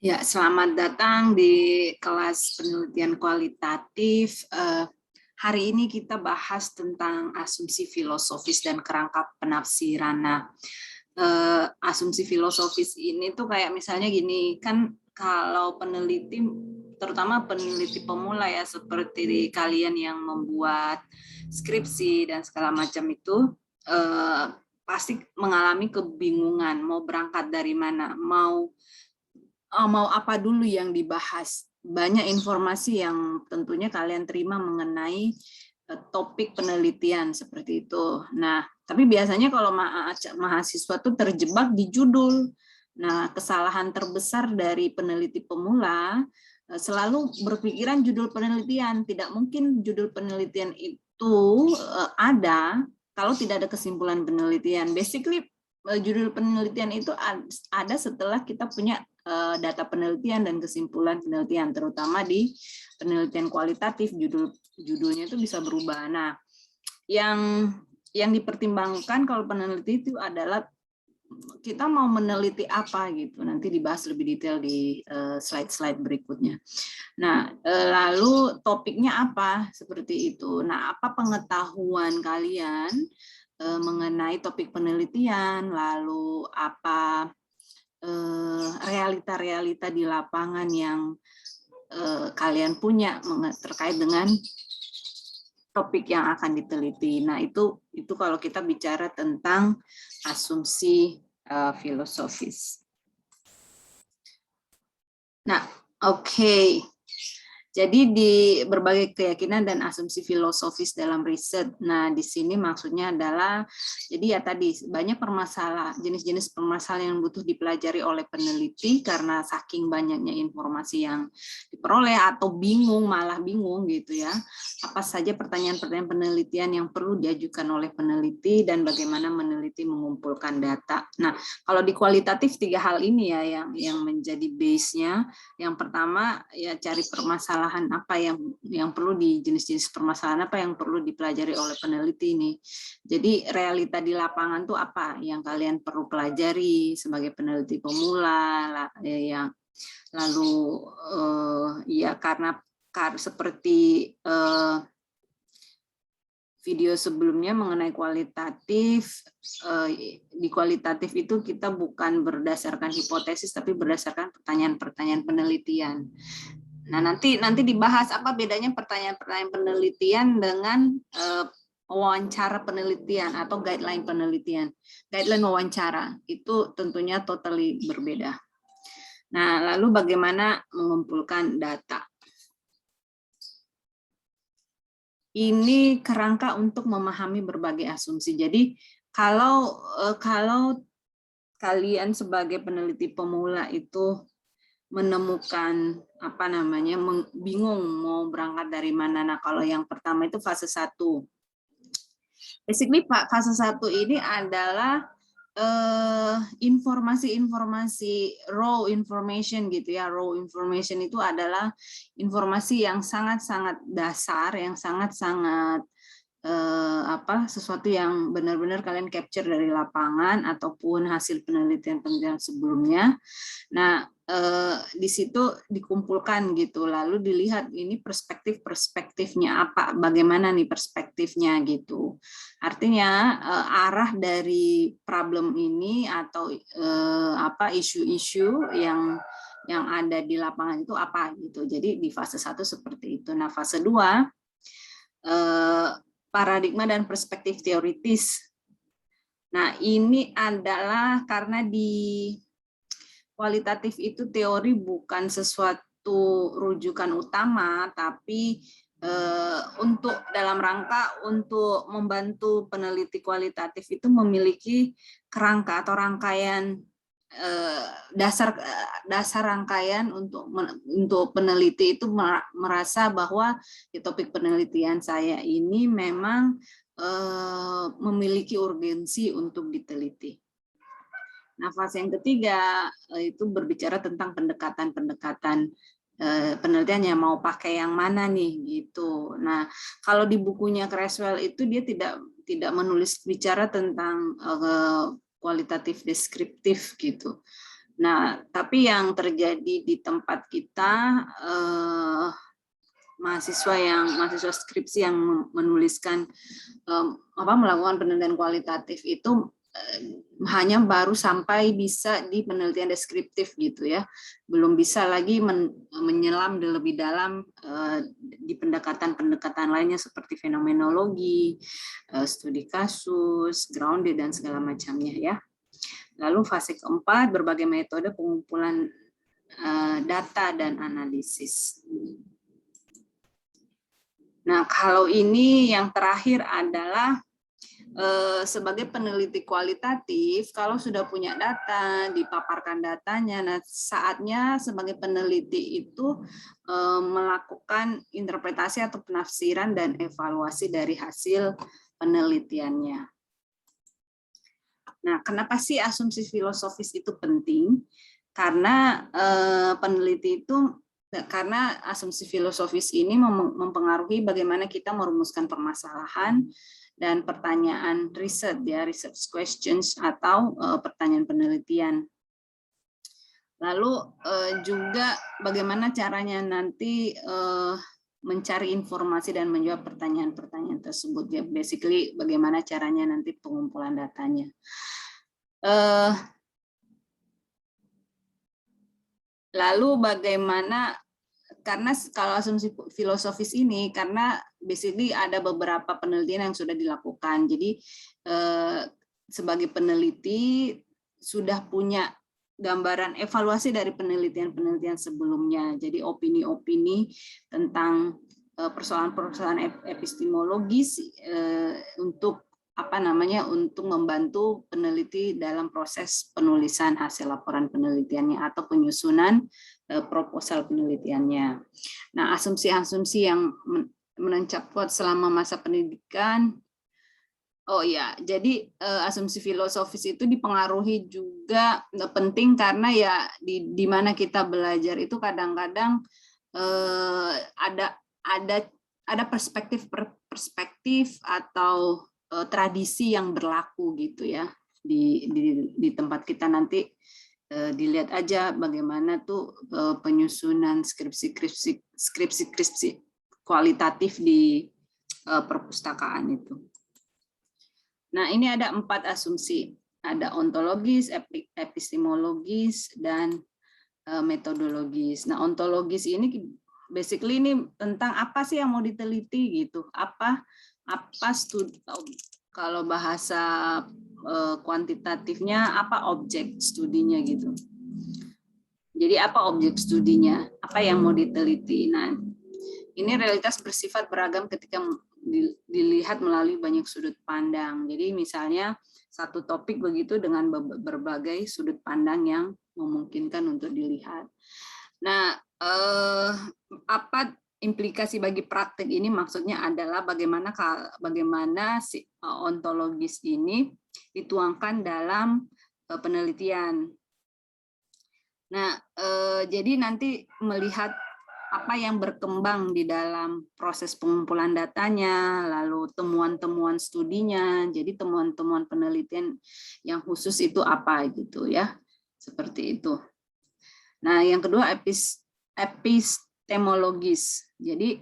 Ya, selamat datang di kelas penelitian kualitatif. Hari ini kita bahas tentang asumsi filosofis dan kerangka penafsiran. Nah, asumsi filosofis ini tuh kayak misalnya gini, kan kalau peneliti, terutama peneliti pemula ya, seperti kalian yang membuat skripsi dan segala macam itu, pasti mengalami kebingungan mau berangkat dari mana, mau apa dulu yang dibahas. Banyak informasi yang tentunya kalian terima mengenai topik penelitian seperti itu. Nah, tapi biasanya kalau mahasiswa tuh terjebak di judul. Nah, kesalahan terbesar dari peneliti pemula selalu berpikiran judul penelitian. Tidak mungkin judul penelitian itu ada kalau tidak ada kesimpulan penelitian. Basically, judul penelitian itu ada setelah kita punya data penelitian dan kesimpulan penelitian, terutama di penelitian kualitatif, judulnya itu bisa berubah. Nah, yang dipertimbangkan kalau peneliti itu adalah kita mau meneliti apa gitu. Nanti dibahas lebih detail di slide-slide berikutnya. Nah, lalu topiknya apa seperti itu. Nah, apa pengetahuan kalian mengenai topik penelitian, lalu apa realita-realita di lapangan yang kalian punya terkait dengan topik yang akan diteliti. Nah, itu kalau kita bicara tentang asumsi filosofis. Nah, oke. Jadi di berbagai keyakinan dan asumsi filosofis dalam riset. Nah, di sini maksudnya adalah, jadi ya tadi banyak permasalahan, jenis-jenis permasalahan yang butuh dipelajari oleh peneliti karena saking banyaknya informasi yang diperoleh atau bingung, malah bingung gitu ya. Apa saja pertanyaan-pertanyaan penelitian yang perlu diajukan oleh peneliti dan bagaimana meneliti mengumpulkan data. Nah, kalau di kualitatif 3 hal ini ya yang menjadi base-nya. Yang pertama ya cari permasalahan apa yang perlu di jenis-jenis permasalahan apa yang perlu dipelajari oleh peneliti ini. Jadi realita di lapangan tuh apa yang kalian perlu pelajari sebagai peneliti pemula yang lalu ya karena seperti video sebelumnya mengenai kualitatif, di kualitatif itu kita bukan berdasarkan hipotesis tapi berdasarkan pertanyaan-pertanyaan penelitian. Nah, nanti dibahas apa bedanya pertanyaan-pertanyaan penelitian dengan wawancara penelitian atau guideline penelitian. Guideline wawancara itu tentunya totally berbeda. Nah, lalu bagaimana mengumpulkan data? Ini kerangka untuk memahami berbagai asumsi. Jadi kalau kalian sebagai peneliti pemula itu menemukan apa namanya bingung mau berangkat dari mana. Nah, kalau yang pertama itu fase 1. Basically fase 1 ini adalah informasi-informasi raw information gitu ya. Raw information itu adalah informasi yang sangat-sangat dasar, yang sangat-sangat sesuatu yang benar-benar kalian capture dari lapangan ataupun hasil penelitian-penelitian sebelumnya. Nah, di situ dikumpulkan gitu, lalu dilihat ini perspektifnya apa, bagaimana nih perspektifnya gitu. Artinya arah dari problem ini atau isu-isu yang ada di lapangan itu apa gitu. Jadi di fase 1 seperti itu. Nah, fase 2 paradigma dan perspektif teoritis. Nah, ini adalah karena di kualitatif itu teori bukan sesuatu rujukan utama, tapi untuk dalam rangka untuk membantu peneliti kualitatif itu memiliki kerangka atau rangkaian dasar rangkaian untuk peneliti itu merasa bahwa di topik penelitian saya ini memang memiliki urgensi untuk diteliti. Nah, fase yang ketiga itu berbicara tentang pendekatan-pendekatan penelitian yang mau pakai yang mana nih gitu. Nah, kalau di bukunya Creswell itu dia tidak menulis bicara tentang kualitatif deskriptif gitu. Nah, tapi yang terjadi di tempat kita, mahasiswa skripsi yang menuliskan melakukan penelitian kualitatif itu hanya baru sampai bisa di penelitian deskriptif gitu ya, belum bisa lagi menyelam lebih dalam di pendekatan-pendekatan lainnya seperti fenomenologi, studi kasus, grounded dan segala macamnya ya. Lalu fase keempat, berbagai metode pengumpulan data dan analisis. Nah, kalau ini yang terakhir adalah sebagai peneliti kualitatif, kalau sudah punya data, dipaparkan datanya, nah saatnya sebagai peneliti itu melakukan interpretasi atau penafsiran dan evaluasi dari hasil penelitiannya. Nah, kenapa sih asumsi filosofis itu penting? Karena peneliti itu, karena asumsi filosofis ini mempengaruhi bagaimana kita merumuskan permasalahan dan pertanyaan riset ya, research questions atau pertanyaan penelitian. Lalu juga bagaimana caranya nanti mencari informasi dan menjawab pertanyaan-pertanyaan tersebut ya, basically bagaimana caranya nanti pengumpulan datanya. Lalu bagaimana, karena kalau asumsi filosofis ini, karena basically ada beberapa penelitian yang sudah dilakukan. Jadi sebagai peneliti sudah punya gambaran evaluasi dari penelitian-penelitian sebelumnya. Jadi opini-opini tentang persoalan-persoalan epistemologis untuk untuk membantu peneliti dalam proses penulisan hasil laporan penelitiannya atau penyusunan proposal penelitiannya. Nah, asumsi-asumsi yang menancap kuat selama masa pendidikan. Oh ya, jadi asumsi filosofis itu dipengaruhi juga penting karena ya di mana kita belajar itu kadang-kadang ada perspektif atau tradisi yang berlaku gitu ya di tempat kita. Nanti dilihat aja bagaimana tuh penyusunan skripsi kualitatif di perpustakaan itu. Nah, ini ada 4 asumsi, ada ontologis, epistemologis, dan metodologis. Nah, ontologis ini basically ini tentang apa sih yang mau diteliti gitu, apa studi, kalau bahasa kuantitatifnya apa objek studinya gitu. Jadi apa objek studinya, apa yang mau diteliti. Nah, ini realitas bersifat beragam ketika dilihat melalui banyak sudut pandang. Jadi misalnya satu topik begitu dengan berbagai sudut pandang yang memungkinkan untuk dilihat. Nah, apa implikasi bagi praktik ini? Maksudnya adalah bagaimana si ontologis ini dituangkan dalam penelitian. Nah, jadi nanti melihat apa yang berkembang di dalam proses pengumpulan datanya, lalu temuan-temuan studinya, jadi temuan-temuan penelitian yang khusus itu apa gitu ya, seperti itu. Nah, yang kedua epistemologis. Jadi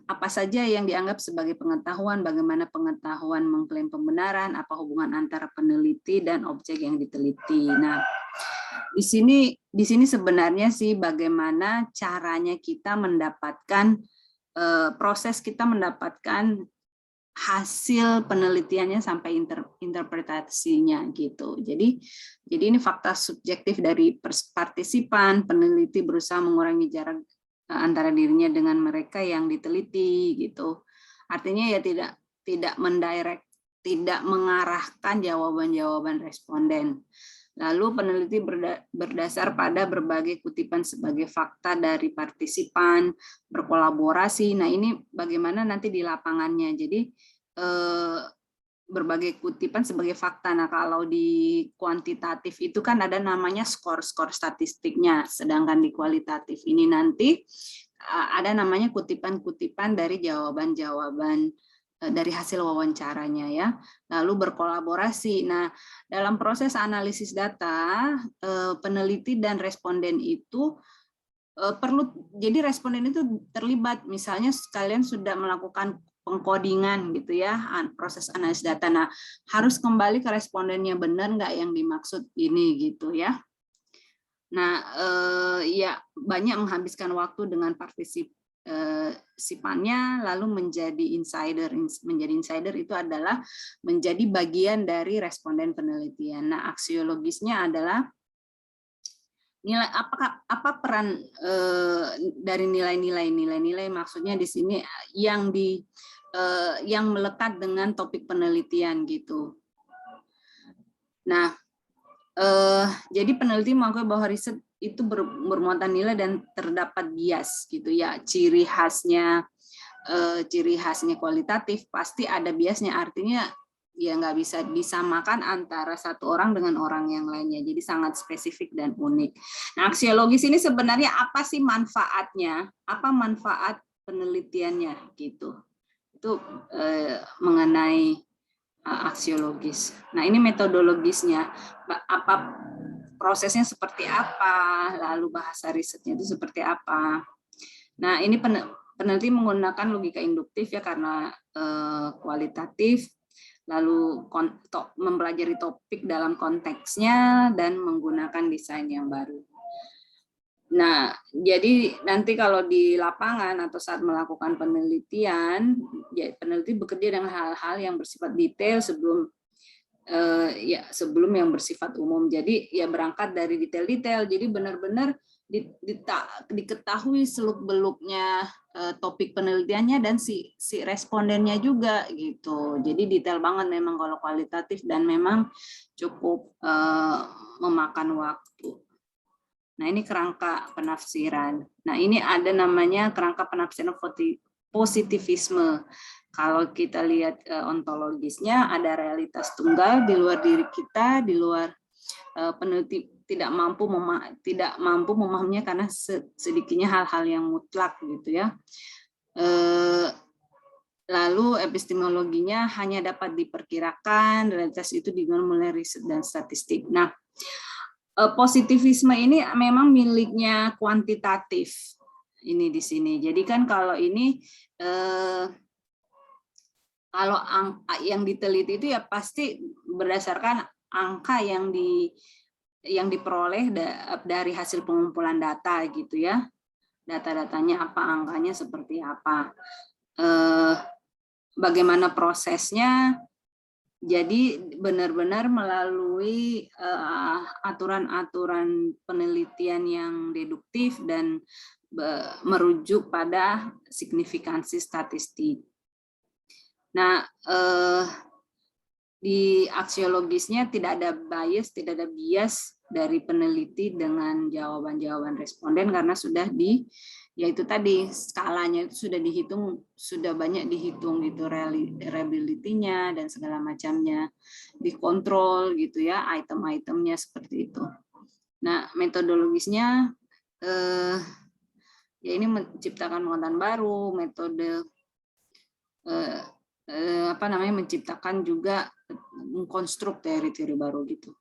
apa saja yang dianggap sebagai pengetahuan, bagaimana pengetahuan mengklaim pembenaran, apa hubungan antara peneliti dan objek yang diteliti. Nah, di sini sebenarnya sih bagaimana caranya kita mendapatkan proses kita mendapatkan hasil penelitiannya sampai interpretasinya gitu. Jadi ini fakta subjektif dari partisipan, peneliti berusaha mengurangi jarak antara dirinya dengan mereka yang diteliti gitu. Artinya ya tidak mendirect, tidak mengarahkan jawaban-jawaban responden. Lalu peneliti berdasar pada berbagai kutipan sebagai fakta dari partisipan, berkolaborasi. Nah, ini bagaimana nanti di lapangannya. Jadi berbagai kutipan sebagai fakta. Nah, kalau di kuantitatif itu kan ada namanya skor statistiknya, sedangkan di kualitatif ini nanti ada namanya kutipan-kutipan dari jawaban-jawaban dari hasil wawancaranya ya, lalu berkolaborasi. Nah, dalam proses analisis data, peneliti dan responden itu perlu, jadi responden itu terlibat, misalnya kalian sudah melakukan pengkodingan gitu ya, proses analisis data. Nah, harus kembali ke respondennya, benar nggak yang dimaksud ini gitu ya. Nah, ya banyak menghabiskan waktu dengan partisipannya, lalu menjadi insider. Menjadi insider itu adalah menjadi bagian dari responden penelitian. Nah, aksiologisnya adalah nilai apa peran dari nilai-nilai maksudnya di sini yang melekat dengan topik penelitian gitu. Nah, jadi peneliti mengakui bahwa riset itu bermuatan nilai dan terdapat bias gitu ya. Ciri khasnya kualitatif pasti ada biasnya, artinya ya nggak bisa disamakan antara satu orang dengan orang yang lainnya, jadi sangat spesifik dan unik. Nah, aksiologis ini sebenarnya apa sih manfaatnya, apa manfaat penelitiannya gitu, itu mengenai aksiologis. Nah, ini metodologisnya, apa prosesnya seperti apa, lalu bahasa risetnya itu seperti apa. Nah, ini peneliti menggunakan logika induktif ya, karena kualitatif, lalu mempelajari topik dalam konteksnya dan menggunakan desain yang baru. Nah, jadi nanti kalau di lapangan atau saat melakukan penelitian, ya peneliti bekerja dengan hal-hal yang bersifat detail sebelum yang bersifat umum. Jadi ya berangkat dari detail-detail. Jadi benar-benar diketahui seluk-beluknya topik penelitiannya dan si respondennya juga gitu. Jadi detail banget memang kalau kualitatif, dan memang cukup memakan waktu. Nah, ini kerangka penafsiran. Nah, ini ada namanya kerangka penafsiran positivisme. Kalau kita lihat ontologisnya, ada realitas tunggal di luar diri kita, di luar peneliti tidak mampu memahaminya karena sedikitnya hal-hal yang mutlak gitu ya. Lalu epistemologinya hanya dapat diperkirakan, realitas itu dibangun mulai riset dan statistik. Nah, positivisme ini memang miliknya kuantitatif ini di sini. Jadi kan kalau ini kalau angka yang diteliti itu ya pasti berdasarkan angka yang diperoleh dari hasil pengumpulan data gitu ya. Data-datanya apa, angkanya seperti apa, bagaimana prosesnya. Jadi benar-benar melalui aturan-aturan penelitian yang deduktif dan merujuk pada signifikansi statistik. Nah, di aksiologisnya tidak ada bias dari peneliti dengan jawaban-jawaban responden, karena sudah yaitu tadi skalanya itu sudah dihitung, sudah banyak dihitung gitu, reliability-nya dan segala macamnya dikontrol gitu ya, item-itemnya seperti itu. Nah, metodologisnya ya ini menciptakan pengetahuan baru, metode menciptakan juga mengkonstruk teori-teori baru gitu.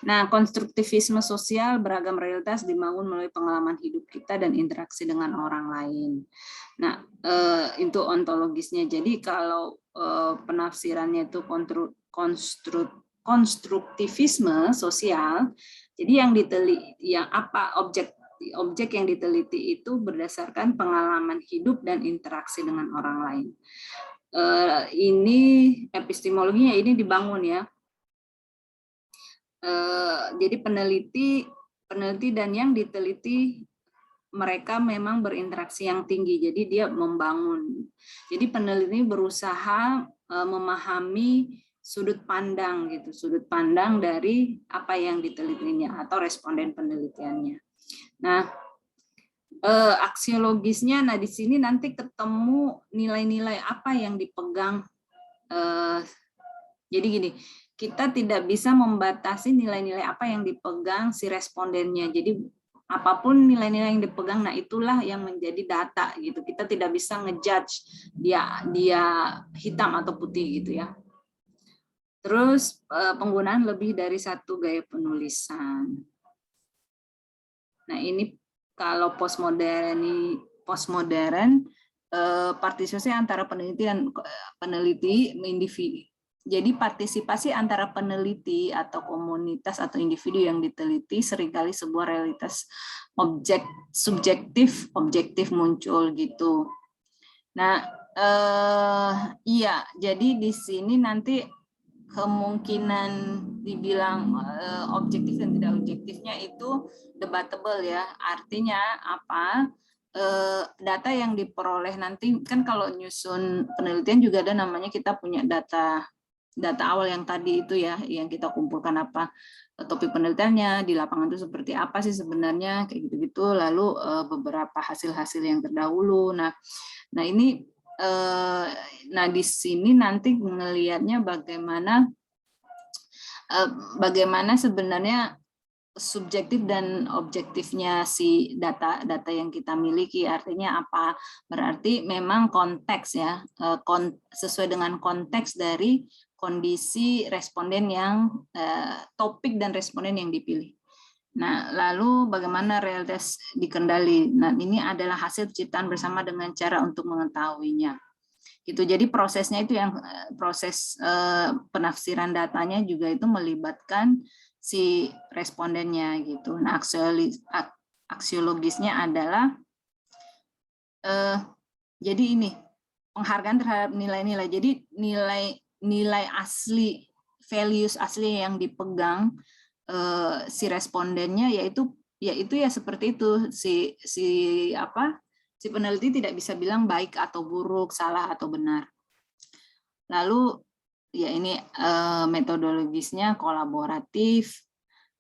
Nah, konstruktivisme sosial, beragam realitas dibangun melalui pengalaman hidup kita dan interaksi dengan orang lain. Nah, itu ontologisnya. Jadi kalau penafsirannya itu konstruktivisme sosial, jadi objek yang diteliti itu berdasarkan pengalaman hidup dan interaksi dengan orang lain. Ini epistemologinya ini dibangun ya. Jadi peneliti dan yang diteliti mereka memang berinteraksi yang tinggi, jadi dia membangun. Jadi peneliti berusaha memahami sudut pandang gitu, sudut pandang dari apa yang ditelitinya atau responden penelitiannya. Nah, aksiologisnya, nah di sini nanti ketemu nilai-nilai apa yang dipegang. Jadi gini, kita tidak bisa membatasi nilai-nilai apa yang dipegang si respondennya. Jadi apapun nilai-nilai yang dipegang, nah itulah yang menjadi data gitu. Kita tidak bisa ngejudge dia hitam atau putih gitu ya. Terus penggunaan lebih dari satu gaya penulisan. Nah ini kalau postmodern partisipasi antara peneliti individu. Jadi partisipasi antara peneliti atau komunitas atau individu yang diteliti seringkali sebuah realitas objektif muncul gitu. Nah, iya, jadi di sini nanti kemungkinan dibilang objektif dan tidak objektifnya itu debatable ya. Artinya apa? Data yang diperoleh nanti kan kalau nyusun penelitian juga ada namanya, kita punya data awal yang tadi itu ya, yang kita kumpulkan apa topik penelitiannya, di lapangan itu seperti apa sih sebenarnya, kayak gitu-gitu. Lalu beberapa hasil-hasil yang terdahulu. Nah ini di sini nanti ngelihatnya bagaimana sebenarnya subjektif dan objektifnya si data yang kita miliki. Artinya apa? Berarti memang konteks ya, sesuai dengan konteks dari kondisi responden yang topik dan responden yang dipilih. Nah, lalu bagaimana realitas dikendali? Nah, ini adalah hasil ciptaan bersama dengan cara untuk mengetahuinya. Gitu. Jadi prosesnya itu yang proses penafsiran datanya juga itu melibatkan si respondennya gitu. Nah, aksiologisnya adalah jadi ini penghargaan terhadap nilai-nilai. Jadi nilai asli, values asli yang dipegang si respondennya yaitu ya seperti itu, si peneliti tidak bisa bilang baik atau buruk, salah atau benar. Lalu ya ini metodologisnya kolaboratif,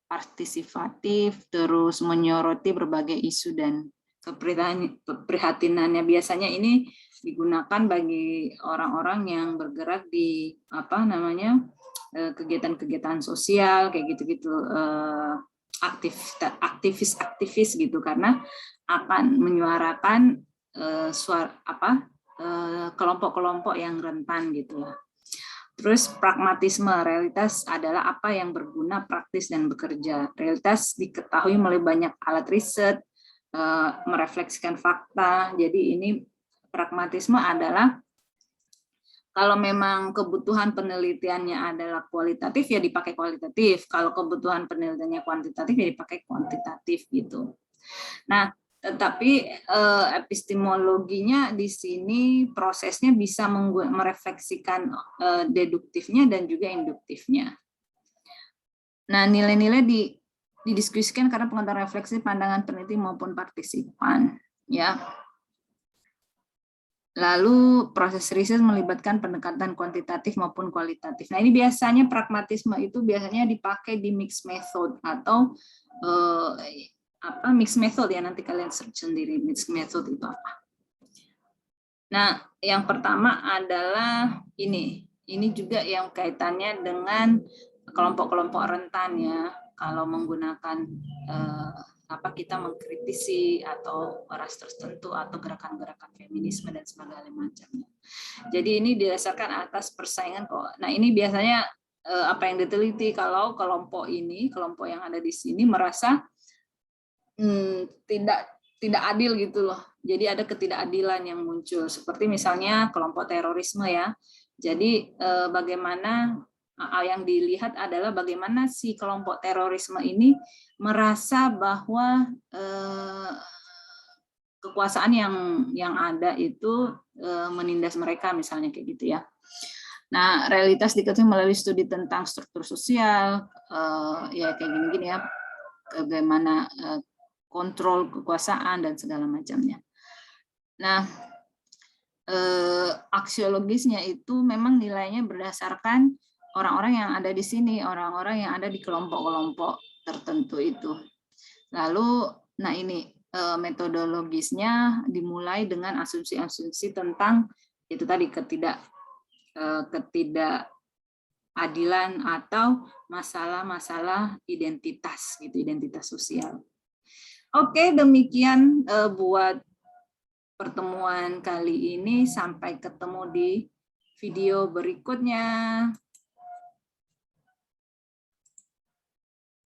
partisipatif, terus menyoroti berbagai isu dan keprihatinannya. Biasanya ini digunakan bagi orang-orang yang bergerak di kegiatan-kegiatan sosial kayak gitu-gitu, aktivis gitu, karena akan menyuarakan kelompok-kelompok yang rentan gitu lah. Terus pragmatisme, realitas adalah apa yang berguna, praktis, dan bekerja. Realitas diketahui melalui banyak alat riset, merefleksikan fakta. Jadi ini pragmatisme adalah kalau memang kebutuhan penelitiannya adalah kualitatif, ya dipakai kualitatif. Kalau kebutuhan penelitiannya kuantitatif, ya dipakai kuantitatif gitu. Nah, tetapi epistemologinya di sini prosesnya bisa merefleksikan deduktifnya dan juga induktifnya. Nah, nilai-nilai didiskusikan karena pengetahuan refleksi pandangan peneliti maupun partisipan, ya. Lalu proses riset melibatkan pendekatan kuantitatif maupun kualitatif. Nah, ini biasanya pragmatisme itu biasanya dipakai di mixed method atau mixed method ya, nanti kalian search sendiri mixed method itu apa. Nah, yang pertama adalah ini juga yang kaitannya dengan kelompok-kelompok rentan ya. Kalau menggunakan kita mengkritisi atau ras tertentu atau gerakan-gerakan feminisme dan sebagainya macamnya. Jadi ini didasarkan atas persaingan kok. Nah, ini biasanya apa yang diteliti kalau kelompok yang ada di sini merasa tidak adil gitu loh. Jadi ada ketidakadilan yang muncul. Seperti misalnya kelompok terorisme ya. Jadi bagaimana yang dilihat adalah bagaimana si kelompok terorisme ini merasa bahwa kekuasaan yang ada itu menindas mereka misalnya kayak gitu ya. Nah, realitas diketahui melalui studi tentang struktur sosial, ya kayak gini-gini ya, bagaimana kontrol kekuasaan dan segala macamnya. Nah, aksiologisnya itu memang nilainya berdasarkan orang-orang yang ada di sini, orang-orang yang ada di kelompok-kelompok tertentu itu. Lalu, nah ini metodologisnya dimulai dengan asumsi-asumsi tentang itu tadi ketidakadilan atau masalah-masalah identitas gitu, identitas sosial. Oke, demikian buat pertemuan kali ini. Sampai ketemu di video berikutnya.